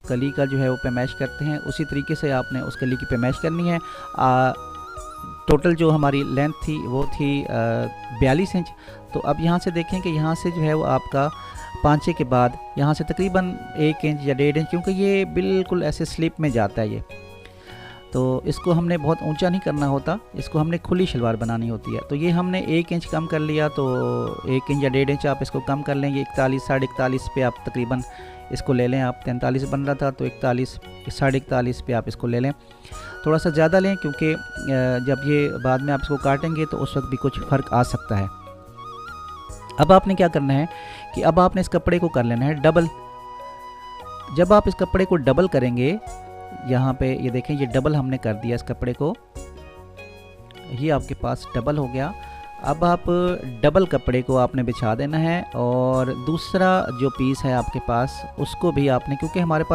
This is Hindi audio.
कली का जो है वो पैमाइश करते हैं, उसी तरीके से आपने उस कली की पैमाइश करनी है। टोटल जो हमारी लेंथ थी वो थी 42 इंच। तो अब यहाँ से देखें कि यहाँ से जो है वो आपका पांचे के बाद यहाँ से तकरीबन 1 इंच या 1.5 इंच, क्योंकि ये बिल्कुल ऐसे स्लिप में जाता है ये, तो इसको हमने बहुत ऊंचा नहीं करना होता, इसको हमने खुली शलवार बनानी होती है। तो ये हमने 1 इंच कम कर लिया, तो 1 इंच या 1.5 इंच आप इसको कम कर लें। ये 41 साढ़े 41 पे आप तकरीबन इसको ले लें। आप 43 बन रहा था तो 41 साढ़े 41 पे आप इसको ले लें। थोड़ा सा ज़्यादा लें, क्योंकि जब ये बाद में आप इसको काटेंगे तो उस वक्त भी कुछ फ़र्क आ सकता है। अब आपने क्या करना है कि अब आपने इस कपड़े को कर लेना है डबल। जब आप इस कपड़े को डबल करेंगे, यहाँ पे ये देखें ये डबल हमने कर दिया इस कपड़े को, ये आपके पास डबल हो गया। अब आप डबल कपड़े को आपने बिछा देना है और दूसरा जो पीस है आपके पास उसको भी आपने, क्योंकि हमारे पास